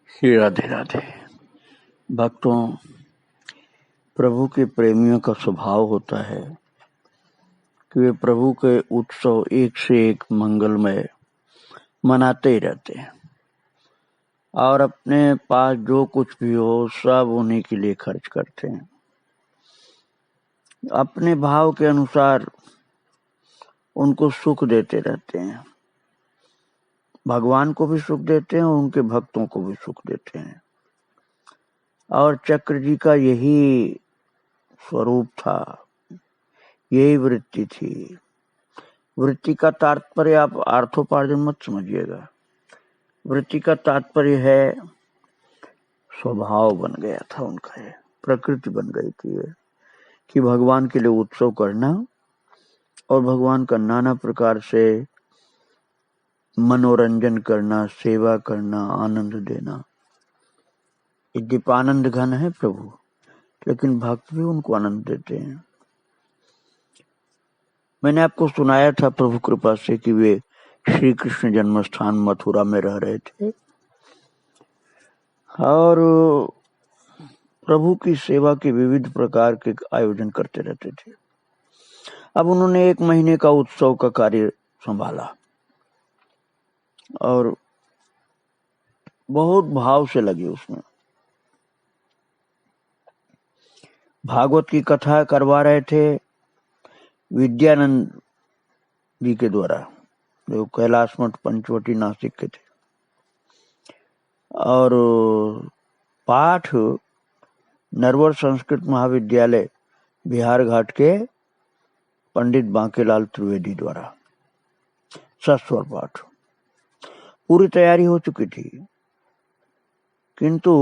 श्री राधे राधे। भक्तों, प्रभु के प्रेमियों का स्वभाव होता है कि वे प्रभु के उत्सव एक से एक मंगलमय मनाते ही रहते हैं और अपने पास जो कुछ भी हो सब उन्हीं के लिए खर्च करते हैं। अपने भाव के अनुसार उनको सुख देते रहते हैं। भगवान को भी सुख देते हैं और उनके भक्तों को भी सुख देते हैं। और चक्र जी का यही स्वरूप था, यही वृत्ति थी। वृत्ति का तात्पर्य आप अर्थोपार्जन मत समझिएगा। वृत्ति का तात्पर्य है स्वभाव बन गया था उनका, है प्रकृति बन गई थी ये, कि भगवान के लिए उत्सव करना और भगवान का नाना प्रकार से मनोरंजन करना, सेवा करना, आनंद देना। ये दीपानंद घन है प्रभु, लेकिन भक्त भी उनको आनंद देते हैं। मैंने आपको सुनाया था प्रभु कृपा से कि वे श्री कृष्ण जन्म स्थान मथुरा में रह रहे थे और प्रभु की सेवा के विविध प्रकार के आयोजन करते रहते थे। अब उन्होंने 1 महीने का उत्सव का कार्य संभाला और बहुत भाव से लगे उसमें। भागवत की कथा करवा रहे थे विद्यानंद जी के द्वारा, जो कैलाश मठ पंचवटी नासिक के थे, और पाठ नरवर संस्कृत महाविद्यालय बिहार घाट के पंडित बांकेलाल त्रिवेदी द्वारा सस्वर पाठ। पूरी तैयारी हो चुकी थी, किंतु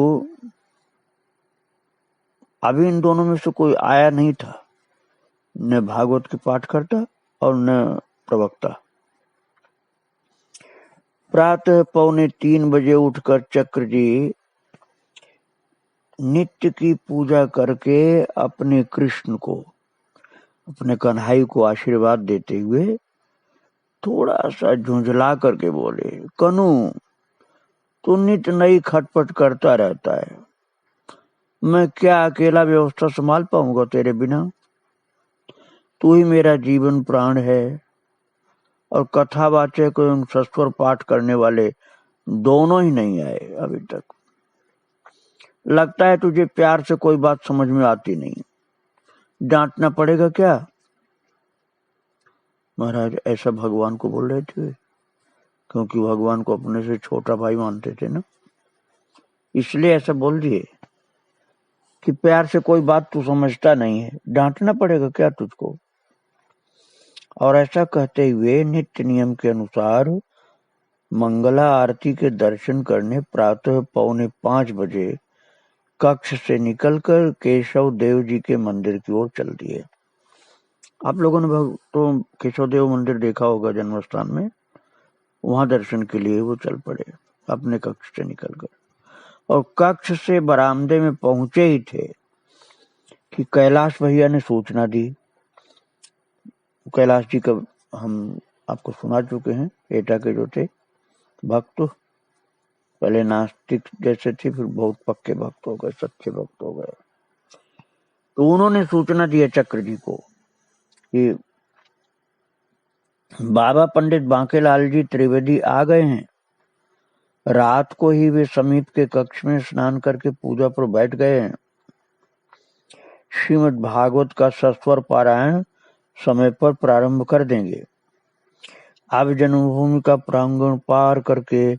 अभी इन दोनों में से कोई आया नहीं था, न भागवत के पाठ करता और न प्रवक्ता। प्रातः 2:45 बजे उठकर चक्र जी नित्य की पूजा करके अपने कृष्ण को, अपने कन्हई को आशीर्वाद देते हुए थोड़ा सा झुंझला करके बोले, कनु तू नित्य नई खटपट करता रहता है, मैं क्या अकेला व्यवस्था संभाल पाऊंगा तेरे बिना? तू ही मेरा जीवन प्राण है। और कथावाचक एवं सस्वर पाठ करने वाले दोनों ही नहीं आए अभी तक। लगता है तुझे प्यार से कोई बात समझ में आती नहीं, डांटना पड़ेगा क्या? महाराज ऐसा भगवान को बोल रहे थे, क्योंकि भगवान को अपने से छोटा भाई मानते थे ना, इसलिए ऐसा बोल दिए कि प्यार से कोई बात तू समझता नहीं है, डांटना पड़ेगा क्या तुझको? और ऐसा कहते हुए नित्य नियम के अनुसार मंगला आरती के दर्शन करने प्रातः 4:45 बजे कक्ष से निकलकर केशव देव जी के मंदिर की ओर चल दिए। आप लोगों ने तो केशव देव मंदिर देखा होगा जन्म स्थान में, वहां दर्शन के लिए वो चल पड़े अपने कक्ष से निकलकर। और कक्ष से बरामदे में पहुंचे ही थे कि कैलाश भैया ने सूचना दी। कैलाश जी का हम आपको सुना चुके हैं, एटा के जो थे भक्त, पहले नास्तिक जैसे थे, फिर बहुत पक्के भक्त हो गए, सच्चे भक्त हो गए। तो उन्होंने सूचना दी चक्र जी को कि बाबा पंडित बांकेलाल जी त्रिवेदी आ गए हैं। रात को ही वे समीप के कक्ष में स्नान करके पूजा पर बैठ गए हैं। श्रीमद् भागवत का सस्वर पारायण समय पर प्रारंभ कर देंगे। आप जन्मभूमि का प्रांगण पार करके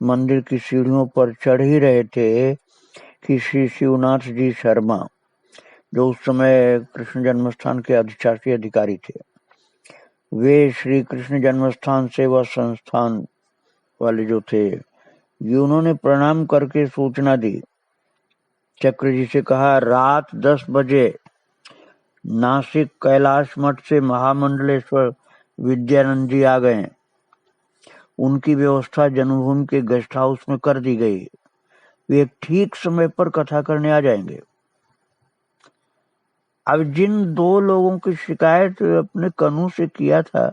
मंदिर की सीढ़ियों पर चढ़ ही रहे थे कि श्री शिवनाथ जी शर्मा, जो उस समय कृष्ण जन्मस्थान के अधिशासी अधिकारी थे, वे श्री कृष्ण जन्मस्थान सेवा संस्थान वाले जो थे, ये उन्होंने प्रणाम करके सूचना दी। चक्र जी से कहा, रात 10 बजे नासिक कैलाश मठ से महामंडलेश्वर विद्यानंद जी आ गए। उनकी व्यवस्था जन्मभूमि के गेस्ट हाउस में कर दी गई। वे ठीक समय पर कथा करने आ जाएंगे। अब जिन 2 लोगों की शिकायत अपने कनु से किया था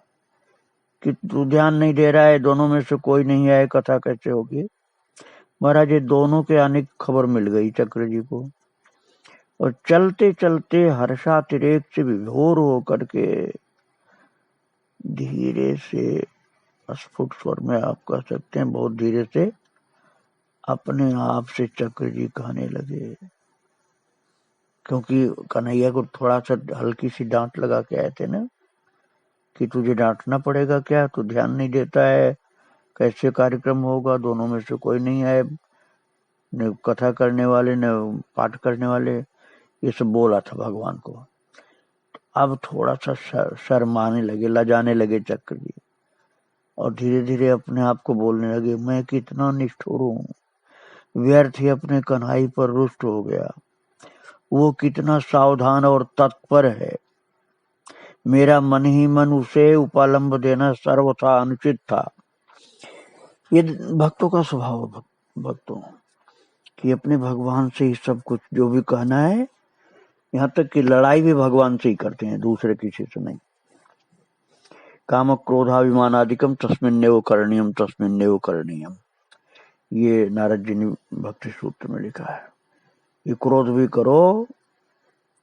कि तू ध्यान नहीं दे रहा है, दोनों में से कोई नहीं आए, कथा कैसे होगी, महाराज ये दोनों के आने की खबर मिल गई चक्र जी को, और चलते चलते हर्षातिरेक से विभोर होकर के धीरे से, स्फुट स्वर में आप कह सकते हैं, बहुत धीरे से अपने आप से चक्र जी कहने लगे, क्योंकि कन्हैया को थोड़ा सा हल्की सी डांट लगा के आए थे ना कि तुझे डांटना पड़ेगा क्या, तू ध्यान नहीं देता है, कैसे कार्यक्रम होगा, दोनों में से कोई नहीं है, न कथा करने वाले न पाठ करने वाले, ये सब बोला था भगवान को। अब थोड़ा सा शर्माने लगे, लजाने लगे चक्र जी, और धीरे धीरे अपने आप को बोलने लगे, मैं कितना निष्ठुर हूँ, व्यर्थ ही अपने कन्हई पर रुष्ट हो गया, वो कितना सावधान और तत्पर है, मेरा मन ही मन उसे उपालंब देना सर्वथा अनुचित था। ये भक्तों का स्वभाव है, भक्तों कि अपने भगवान से ही सब कुछ, जो भी कहना है, यहाँ तक कि लड़ाई भी भगवान से ही करते हैं, दूसरे किसी से नहीं। काम क्रोधाभिमानादिकम तस्मिन्नेव करणीयम तस्मिन्नेव करणीयम, ये नारद जी ने भक्ति सूत्र में लिखा है। ये क्रोध भी करो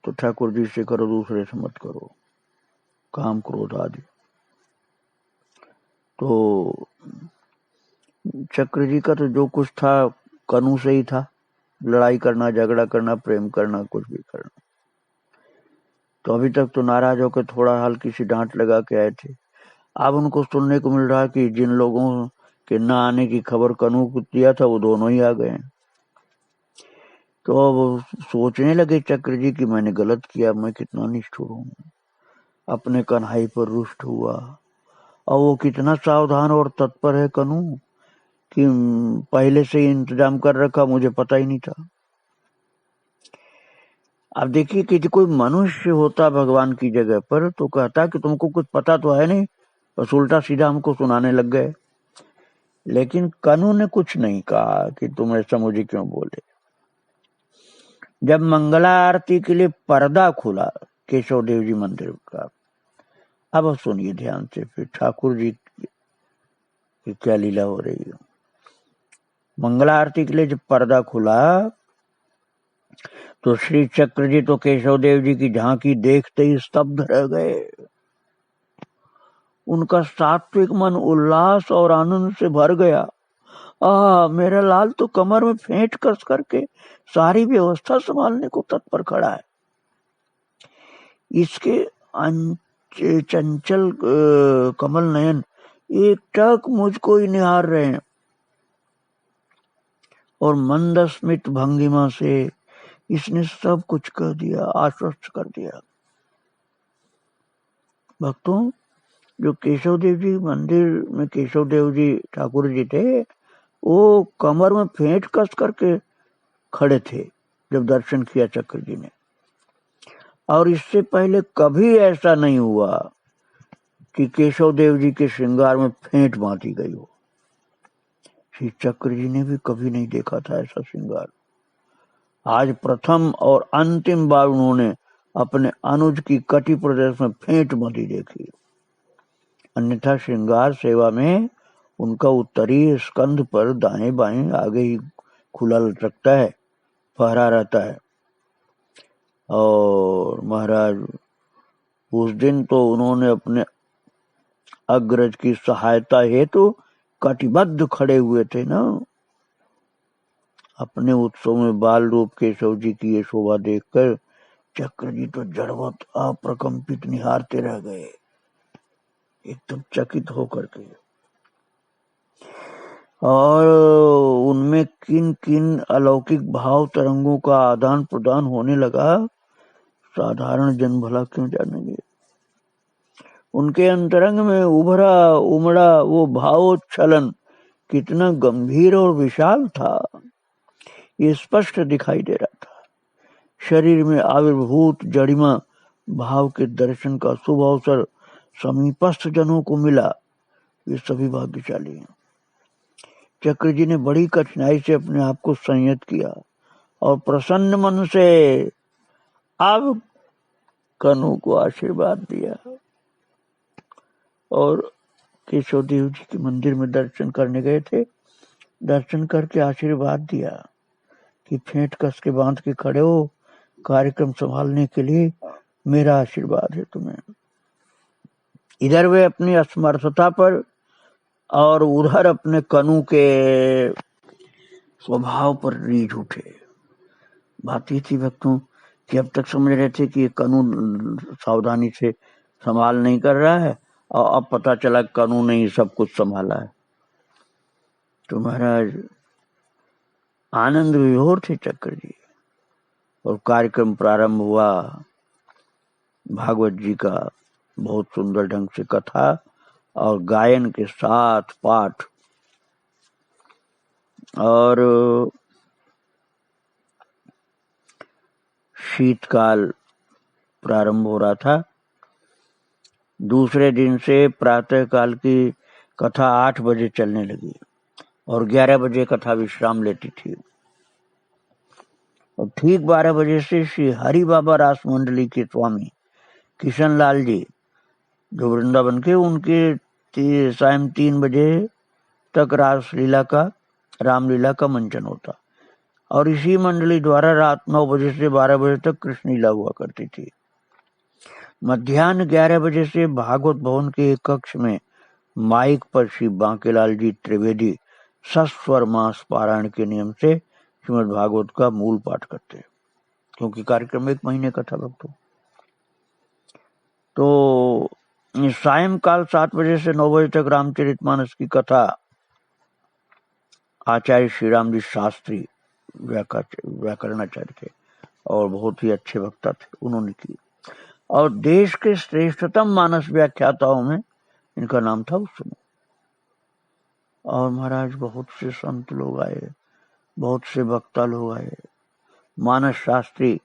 तो ठाकुर जी से करो, दूसरे से मत करो, काम क्रोध आदि। तो चक्र जी का तो जो कुछ था कनु से ही था, लड़ाई करना, झगड़ा करना, प्रेम करना, कुछ भी करना। तो अभी तक तो नाराज होकर थोड़ा हल्की सी डांट लगा के आए थे, अब उनको सुनने को मिल रहा कि जिन लोगों के न आने की खबर कनु को दिया था वो दोनों ही आ गए। तो अब सोचने लगे चक्र जी कि मैंने गलत किया, मैं कितना निष्ठुर हूँ, अपने कन्हई पर रुष्ट हुआ, और वो कितना सावधान और तत्पर है कनु कि पहले से ही इंतजाम कर रखा, मुझे पता ही नहीं था। अब देखिए कि कोई मनुष्य होता भगवान की जगह पर तो कहता कि तुमको कुछ पता तो है नहीं, बस उल्टा सीधा हमको सुनाने लग गए। लेकिन कनु ने कुछ नहीं कहा कि तुम ऐसा मुझे क्यों बोले। जब मंगला आरती के लिए पर्दा खुला केशव देव जी मंदिर का, अब सुनिए ध्यान से फिर ठाकुर जी की क्या लीला हो रही है। मंगला आरती के लिए जब पर्दा खुला तो श्री चक्र जी तो केशव देव जी की झांकी देखते ही स्तब्ध रह गए। उनका सात्विक मन उल्लास और आनंद से भर गया। मेरा लाल तो कमर में फेंट कस करके सारी व्यवस्था संभालने को तत्पर खड़ा है। इसके चंचल कमल नयन एक टक मुझको ही निहार रहे हैं, और मंद स्मित भंगिमा से इसने सब कुछ कह दिया, आश्वस्त कर दिया। भक्तों, जो केशव देव जी मंदिर में केशव देव जी ठाकुर जी थे, वो कमर में फेंट कस करके खड़े थे जब दर्शन किया चक्र जी ने, और इससे पहले कभी ऐसा नहीं हुआ कि केशव देव जी के श्रृंगार में फेंट बांधी गई हो। श्री चक्र जी ने भी कभी नहीं देखा था ऐसा श्रृंगार। आज प्रथम और अंतिम बार उन्होंने अपने अनुज की कटी प्रदेश में फेंट बांधी देखी। अन्यथा श्रृंगार सेवा में उनका उत्तरी स्कंध पर दाएं बाएं आगे ही खुला लटकता है, फहरा रहता है। और महाराज उस दिन तो उन्होंने अपने अग्रज की सहायता हेतु कटिबद्ध खड़े हुए थे ना। अपने उत्सव में बाल रूप केशव जी की ये शोभा देखकर चक्र जी तो जड़वत अप्रकंपित निहारते रह गए, एकदम चकित होकर के। और उनमें किन किन अलौकिक भाव तरंगों का आदान प्रदान होने लगा, साधारण जन भला क्यों जानेंगे। उनके अंतरंग में उभरा उमड़ा वो भावोच्छलन कितना गंभीर और विशाल था, ये स्पष्ट दिखाई दे रहा था। शरीर में आविर्भूत जड़िमा भाव के दर्शन का शुभ अवसर समीपस्थ जनों को मिला, ये सभी भाग्यशाली हैं। चक्र जी ने बड़ी कठिनाई से अपने आप को संयत किया और प्रसन्न मन से अब कनु को आशीर्वाद दिया, और केशव देव जी के मंदिर में दर्शन करने गए थे। दर्शन करके आशीर्वाद दिया कि फेंट कस के बांध के खड़े हो, कार्यक्रम संभालने के लिए मेरा आशीर्वाद है तुम्हें। इधर वे अपनी असमर्थता पर और उधर अपने कनु के स्वभाव पर रीझ उठे। बात ये थी भक्तों कि अब तक समझ रहे थे कि ये कनु सावधानी से संभाल नहीं कर रहा है, और अब पता चला कनु ने ही सब कुछ संभाला है। तो महाराज आनंद विभोर थे चक्र जी, और कार्यक्रम प्रारंभ हुआ। भागवत जी का बहुत सुंदर ढंग से कथा और गायन के साथ पाठ, और शीतकाल प्रारंभ हो रहा था। दूसरे दिन से प्रातः काल की कथा 8 बजे चलने लगी और 11 बजे कथा विश्राम लेती थी। और ठीक 12 बजे से श्री हरि बाबा रास मंडली के स्वामी किशन लाल जी जो वृंदावन के, उनके शाम 3 बजे तक रासलीला का, रामलीला का मंचन होता, और इसी मंडली द्वारा रात 9 बजे से 12 बजे तक कृष्ण लीला हुआ करती थी। मध्याह्न 11 बजे से भागवत भवन के एक कक्ष में माइक पर श्री बांकेलाल जी त्रिवेदी सस्वर मास पारायण के नियम से श्रीमद् भागवत का मूल पाठ करते, क्योंकि कार्यक्रम 1 महीने का था भक्तों। तो सायंकाल 7 बजे से 9 बजे तक रामचरितमानस की कथा आचार्य श्री राम जी शास्त्री व्याकरणाचार्य थे और बहुत ही अच्छे वक्ता थे, उन्होंने की। और देश के श्रेष्ठतम मानस व्याख्याताओं में इनका नाम था उस समय। और महाराज बहुत से संत लोग आए, बहुत से वक्ता लोग आए। मानस शास्त्री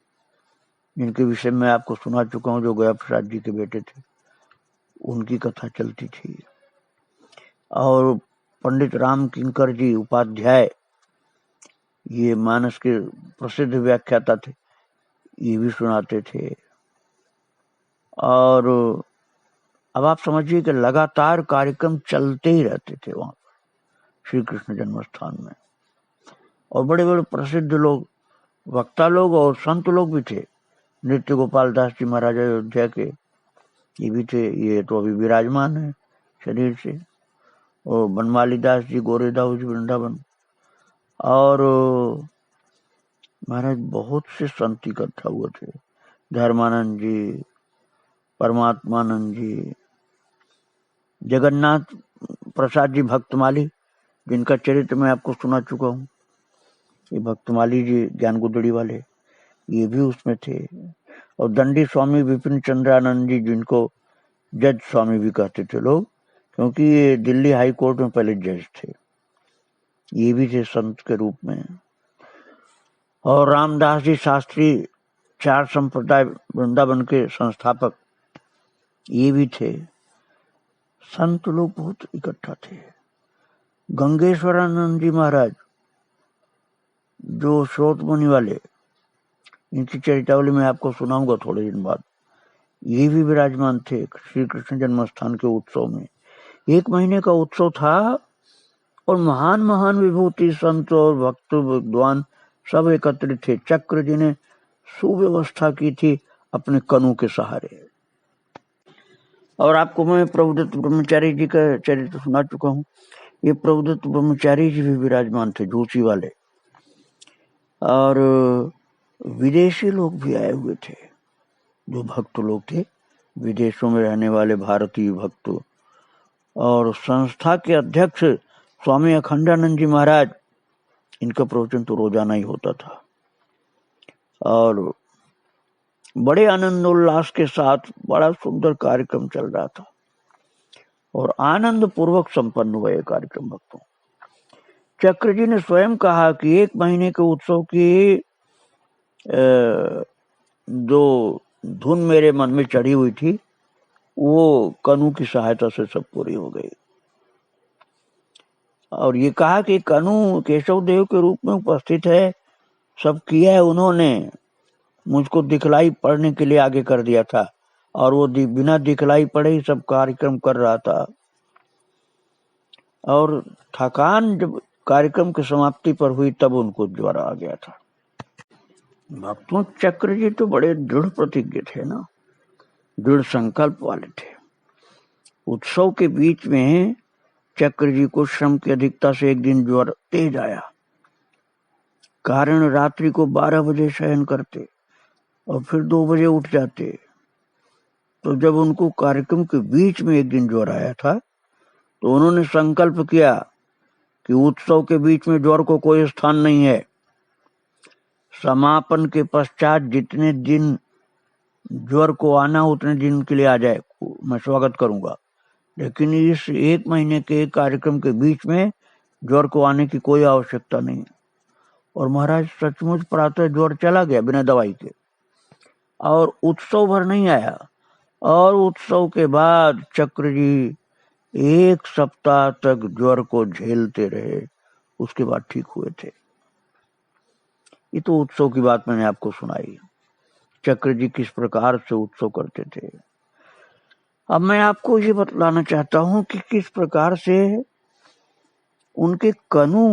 जिनके विषय में आपको सुना चुका हूँ, जो गया प्रसाद जी के बेटे थे, उनकी कथा चलती थी। और पंडित राम किंकर जी उपाध्याय, ये मानस के प्रसिद्ध व्याख्याता थे, ये भी सुनाते थे। और अब आप समझिए कि लगातार कार्यक्रम चलते ही रहते थे वहां पर श्री कृष्ण जन्म स्थान में। और बड़े बड़े प्रसिद्ध लोग, वक्ता लोग और संत लोग भी थे। नृत्य गोपाल दास जी महाराज अयोध्या के, ये भी थे, ये तो अभी विराजमान है शरीर से। और बनमाली दास जी गोरेदास वृंदावन, और महाराज बहुत से संत इकट्ठा हुए थे। धर्मानंद जी, परमात्मानंद जी, जगन्नाथ प्रसाद जी भक्तमाली, जिनका चरित्र मैं आपको सुना चुका हूँ, ये भक्तमाली जी ज्ञान गुदड़ी वाले, ये भी उसमें थे। और दंडी स्वामी विपिन चंद्रानंद जी, जिनको जज स्वामी भी कहते थे लोग, क्योंकि ये दिल्ली हाई कोर्ट में पहले जज थे, ये भी थे संत के रूप में। और रामदास जी शास्त्री, 4 संप्रदाय वृंदावन के संस्थापक, ये भी थे। संत लोग बहुत इकट्ठा थे। गंगेश्वरानंद जी महाराज, जो श्रोत मुनि वाले, इनकी चरितावली मैं आपको सुनाऊंगा थोड़े दिन बाद, ये भी विराजमान थे श्री कृष्ण जन्म स्थान के उत्सव में। 1 महीने का उत्सव था और महान महान विभूति संत और भक्त विद्वान सब एकत्रित थे। चक्र जी ने सुव्यवस्था की थी अपने कनु के सहारे। और आपको मैं प्रभुदत्त ब्रह्मचारी जी का चरित्र सुना चुका हूँ। ये प्रभुदत्त ब्रह्मचारी जी भी विराजमान थे, झूसी वाले। और विदेशी लोग भी आए हुए थे, जो भक्त लोग थे, विदेशों में रहने वाले भारतीय भक्त। और संस्था के अध्यक्ष स्वामी अखंडानंद जी महाराज, इनका प्रवचन तो रोजाना ही होता था। और बड़े आनंद उल्लास के साथ बड़ा सुंदर कार्यक्रम चल रहा था और आनंद पूर्वक संपन्न हुआ ये कार्यक्रम भक्तों। चक्र जी ने स्वयं कहा कि 1 महीने के उत्सव की जो धुन मेरे मन में चढ़ी हुई थी, वो कनु की सहायता से सब पूरी हो गई। और ये कहा कि कनु केशव देव के रूप में उपस्थित है, सब किया है उन्होंने, मुझको दिखलाई पड़ने के लिए आगे कर दिया था, और वो बिना दिखलाई पड़े ही सब कार्यक्रम कर रहा था। और थकान जब कार्यक्रम की समाप्ति पर हुई तब उनको ज्वर आ गया था। भक्तों, चक्र जी तो बड़े दृढ़ प्रतिज्ञ थे ना, दृढ़ संकल्प वाले थे। उत्सव के बीच में चक्र जी को श्रम की अधिकता से एक दिन ज्वर तेज आया। कारण रात्रि को 12 बजे शयन करते और फिर 2 बजे उठ जाते। तो जब उनको कार्यक्रम के बीच में एक दिन ज्वर आया था तो उन्होंने संकल्प किया कि उत्सव के बीच में ज्वर को कोई स्थान नहीं है। समापन के पश्चात जितने दिन ज्वर को आना उतने दिन के लिए आ जाए, मैं स्वागत करूंगा, लेकिन इस 1 महीने के कार्यक्रम के बीच में ज्वर को आने की कोई आवश्यकता नहीं। और महाराज सचमुच प्रातः ज्वर चला गया बिना दवाई के, और उत्सव भर नहीं आया। और उत्सव के बाद चक्र जी 1 सप्ताह तक ज्वर को झेलते रहे, उसके बाद ठीक हुए थे। ये तो उत्सव की बात मैंने आपको सुनाई, चक्र जी किस प्रकार से उत्सव करते थे। अब मैं आपको ये बतलाना चाहता हूं कि किस प्रकार से उनके कनु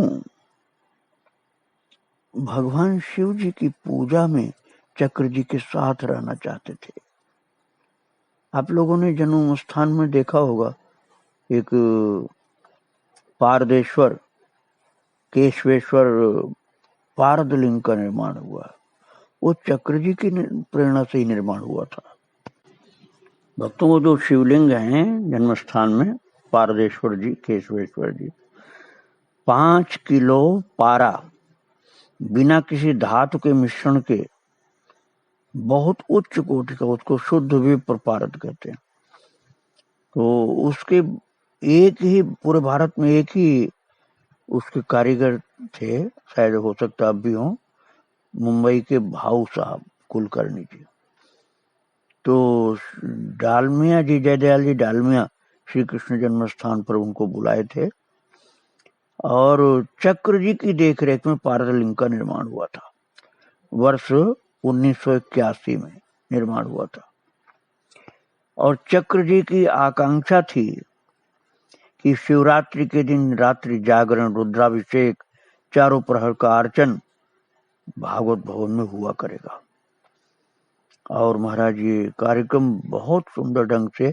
भगवान शिव जी की पूजा में चक्र जी के साथ रहना चाहते थे। आप लोगों ने जन्म स्थान में देखा होगा, एक पारदेश्वर केशवेश्वर पारदलिंग का निर्माण हुआ। वो चक्र जी की प्रेरणा से ही निर्माण हुआ था। भक्तों, वो जो शिवलिंग हैं जन्म स्थान में पारदेश्वर जी, केशवेश्वर जी, 5 किलो पारा बिना किसी धातु के मिश्रण के, बहुत उच्च कोटि का, उसको शुद्ध विप्र पारद कहते हैं। तो उसके एक ही, पूरे भारत में एक ही उसके कारीगर थे, शायद हो सकता अब भी हो, मुंबई के भाऊ साहब कुलकर्णी जी। तो डालमिया जी, जयदयाल जी डालमिया श्री कृष्ण जन्म स्थान पर उनको बुलाए थे और चक्र जी की देखरेख में पारदलिंग का निर्माण हुआ था। वर्ष 1981 में निर्माण हुआ था। और चक्र जी की आकांक्षा थी कि शिवरात्रि के दिन रात्रि जागरण, रुद्राभिषेक, चारों प्रहर का अर्चन भागवत भवन में हुआ करेगा। और महाराज ये कार्यक्रम बहुत सुंदर ढंग से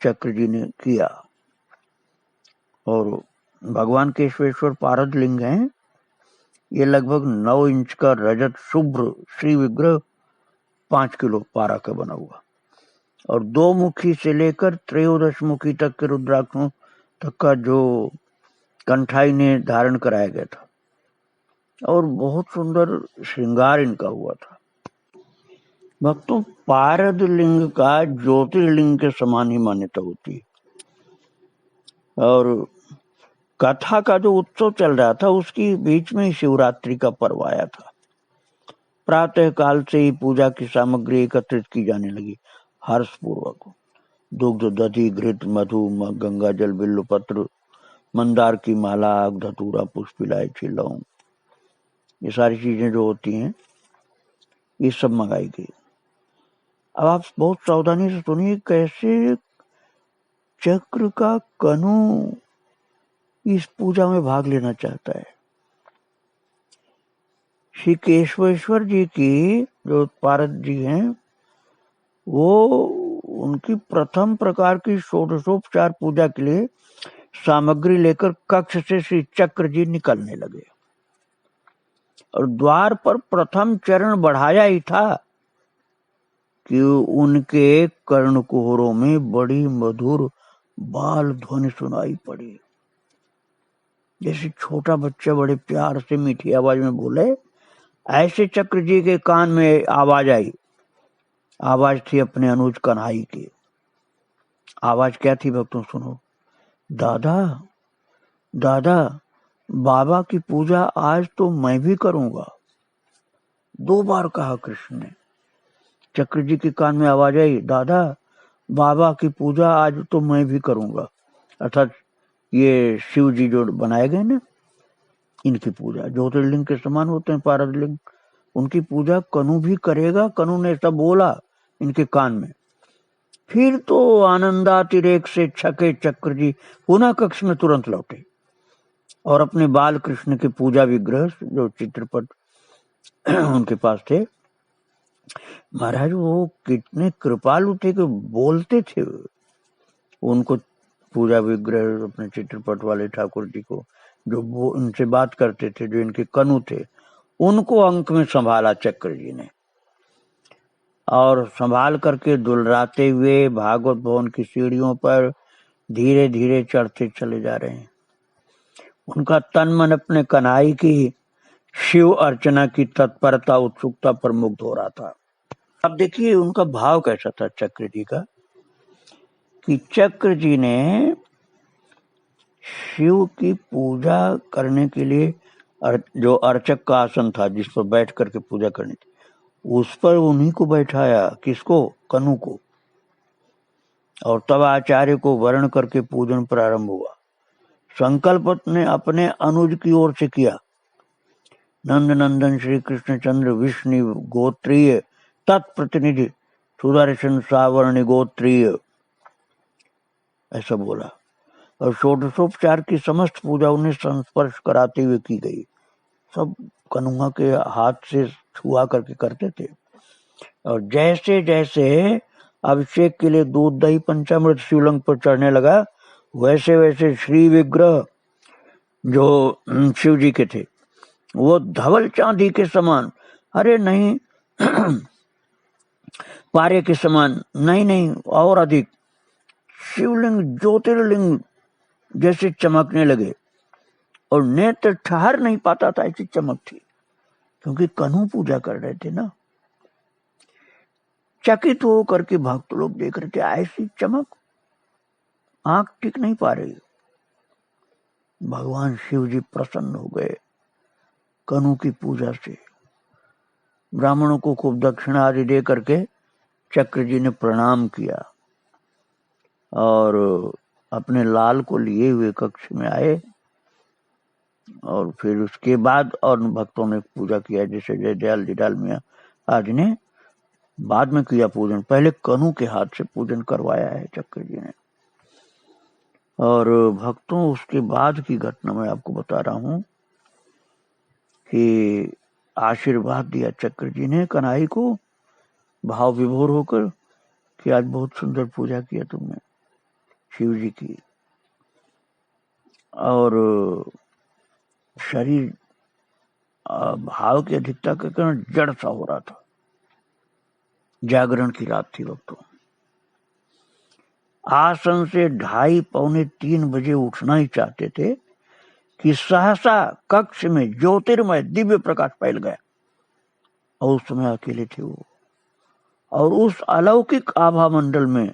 चक्र जी ने किया। और भगवान केशवेश्वर पारद लिंग हैं, ये लगभग 9 इंच का रजत शुभ्र श्री विग्रह 5 किलो पारा का बना हुआ, और 2 मुखी से लेकर 13 मुखी तक के रुद्राक्षों तक का जो कंठाई ने धारण कराया गया था, और बहुत सुंदर श्रृंगार इनका हुआ था। भक्तों, पारद लिंग का ज्योतिर्लिंग के समान ही मान्यता होती है। और कथा का जो उत्सव चल रहा था उसकी बीच में शिवरात्रि का पर्व आया था। प्रातः काल से ही पूजा की सामग्री एकत्रित की जाने लगी हर्षपूर्वक। दुग्ध, दधि, घृत, मधु, गंगा जल, बिल्व पत्र, मंदार की माला, धतूरा, पुष्प, इलायची, लौंग, ये सारी चीजें जो होती हैं ये सब मंगाई गई। अब आप बहुत सावधानी से सुनिए कैसे चक्र का कनु इस पूजा में भाग लेना चाहता है। श्री केशवेश्वर जी की जो पारद जी हैं, वो उनकी प्रथम प्रकार की षोडशोपचार पूजा के लिए सामग्री लेकर कक्ष से श्री चक्र जी निकलने लगे। और द्वार पर प्रथम चरण बढ़ाया ही था कि उनके कर्णकुहरों में बड़ी मधुर बाल ध्वनि सुनाई पड़ी। जैसे छोटा बच्चा बड़े प्यार से मीठी आवाज में बोले, ऐसे चक्र जी के कान में आवाज आई। आवाज थी अपने अनुज कन्हाई की। आवाज क्या थी भक्तों, सुनो। दादा, दादा, बाबा की पूजा आज तो मैं भी करूंगा। 2 बार कहा कृष्ण ने। चक्र जी के कान में आवाज आई, दादा, बाबा की पूजा आज तो मैं भी करूंगा। अर्थात ये शिव जी जो बनाए गए ना, इनकी पूजा ज्योतिर्लिंग के समान होते हैं पारदलिंग, उनकी पूजा कनु भी करेगा। कनु ने सब बोला इनके कान में। फिर तो आनंदातिरेक से छके चक्र जी पुनः कक्ष में तुरंत लौटे और अपने बाल कृष्ण के पूजा विग्रह जो चित्रपट उनके पास थे, महाराज वो कितने कृपालु थे कि बोलते थे उनको, पूजा विग्रह अपने चित्रपट वाले ठाकुर जी को, जो वो उनसे बात करते थे, जो इनके कनु थे, उनको अंक में संभाला चक्र जी ने, और संभाल करके दुलराते हुए भागवत भवन की सीढ़ियों पर धीरे धीरे चढ़ते चले जा रहे हैं। उनका तन मन अपने कन्हई की शिव अर्चना की तत्परता उत्सुकता पर मुग्ध हो रहा था। अब देखिए उनका भाव कैसा था चक्र जी का, कि चक्र जी ने शिव की पूजा करने के लिए जो अर्चक का आसन था जिस पर बैठ करके पूजा करनी थी, उस पर उन्हीं को बैठाया। किसको? कनु को। और तब आचार्य को वर्ण करके पूजन प्रारंभ हुआ। संकल्प ने अपने अनुज की ओर से किया। नंद नंदन श्री कृष्णचंद्र विष्णु गोत्रीय तत्प्रतिनिधि सुदर्शन सावर्ण गोत्रीय, ऐसा बोला। और षोडशोपचार की समस्त पूजा उन्हें संस्पर्श कराते हुए की गई। सब कन्हुआ के हाथ से छुआ करके करते थे। और जैसे जैसे अभिषेक के लिए दूध दही पंचामृत शिवलिंग पर चढ़ने लगा, वैसे वैसे श्री विग्रह जो शिव जी के थे वो धवल चांदी के समान, अरे नहीं पारे के समान, नहीं और अधिक शिवलिंग ज्योतिर्लिंग जैसे चमकने लगे। और नेत्र ठहर नहीं पाता था, ऐसी चमक थी, क्योंकि कन्हु पूजा कर रहे थे ना। चकित हो करके भक्त लोग देख रहे थे, ऐसी चमक, आंख टिक नहीं पा रही। भगवान शिव जी प्रसन्न हो गए कन्हु की पूजा से। ब्राह्मणों को खूब दक्षिणा आदि दे करके चक्र जी ने प्रणाम किया और अपने लाल को लिए हुए कक्ष में आए। और फिर उसके बाद और भक्तों ने पूजा किया, जैसे जय दयाल दीदाल मियाँ आज ने बाद में किया पूजन, पहले कन्हु के हाथ से पूजन करवाया है चक्र जी ने। और भक्तों उसके बाद की घटना मैं आपको बता रहा हूं कि आशीर्वाद दिया चक्र जी ने कन्हई को भाव विभोर होकर कि आज बहुत सुंदर पूजा किया तुमने शिव जी की। और शरीर भाव की अधिकता के कारण जड़ सा हो रहा था। जागरण की रात थी भक्तों। आसन से 2:30 पौने 3 बजे उठना ही चाहते थे कि सहसा कक्ष में ज्योतिर्मय दिव्य प्रकाश फैल गया। और उस समय अकेले थे वो, और उस अलौकिक आभा मंडल में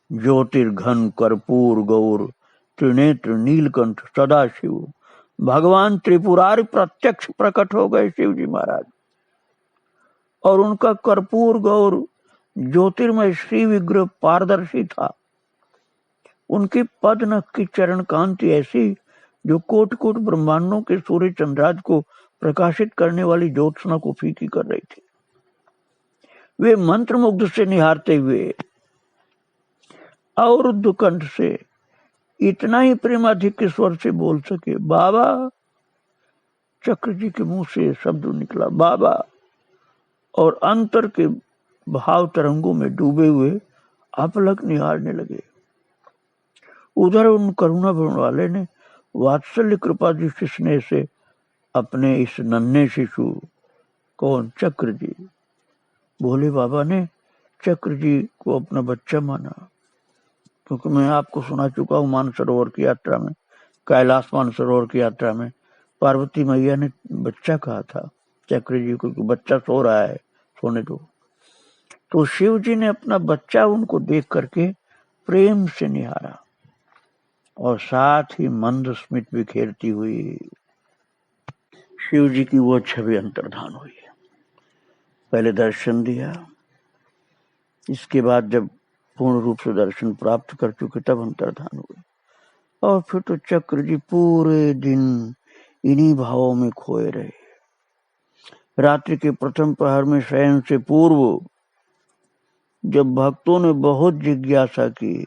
ज्योतिर्घन कर्पूर गौर त्रिनेत्र नीलकंठ सदाशिव भगवान त्रिपुरारी प्रत्यक्ष प्रकट हो गए शिव जी महाराज। और उनका कर्पूर गौर ज्योतिर्मय श्री विग्रह पारदर्शी था। उनकी पद नख की चरण कांति ऐसी जो कोट कोट ब्रह्मांडों के सूर्य चंद्राज को प्रकाशित करने वाली ज्योत्सना को फीकी कर रही थी। वे मंत्र मुग्ध से निहारते हुए अवरुद्ध कंठ से इतना ही प्रेमाधिक के स्वर से बोल सके, बाबा। चक्र जी के मुंह से शब्द निकला, बाबा। और अंतर के भाव तरंगों में डूबे हुए अपलक निहारने लगे। उधर उन करुणा भवन वाले ने वात्सल्य कृपा दृष्टि स्नेह से अपने इस नन्हे शिशु, कौन? चक्र जी, भोले बाबा ने चक्र जी को अपना बच्चा माना। क्योंकि मैं आपको सुना चुका हूँ मानसरोवर की यात्रा में, कैलाश मानसरोवर की यात्रा में पार्वती मैया ने बच्चा कहा था चक्र जी को, बच्चा सो रहा है, सोने दो। तो शिव जी ने अपना बच्चा उनको देख करके प्रेम से निहारा और साथ ही मंद स्मित बिखेरती हुई शिव जी की वो छवि अंतर्धान हुई। पहले दर्शन दिया, इसके बाद जब पूर्ण रूप से दर्शन प्राप्त कर चुके तब अंतर्धान हुए। और फिर तो चक्र जी पूरे दिन इन्हीं भावों में खोए रहे। रात्रि के प्रथम प्रहर में शयन से पूर्व जब भक्तों ने बहुत जिज्ञासा की,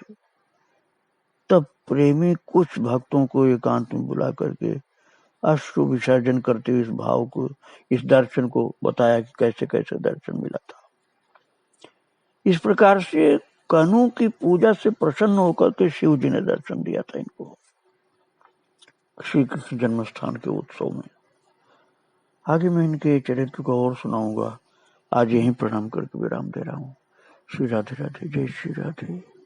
तब प्रेमी कुछ भक्तों को एकांत में बुला करके अश्रु विसर्जन करते हुए इस भाव को, इस दर्शन को बताया कि कैसे कैसे दर्शन मिला था। इस प्रकार से कनु की पूजा से प्रसन्न होकर के शिव जी ने दर्शन दिया था इनको श्री कृष्ण जन्म स्थान के उत्सव में। आगे मैं इनके चरित्र को और सुनाऊंगा। आज यहीं प्रणाम करके विराम दे रहा हूँ। श्री राधे राधे, जय श्री राधे।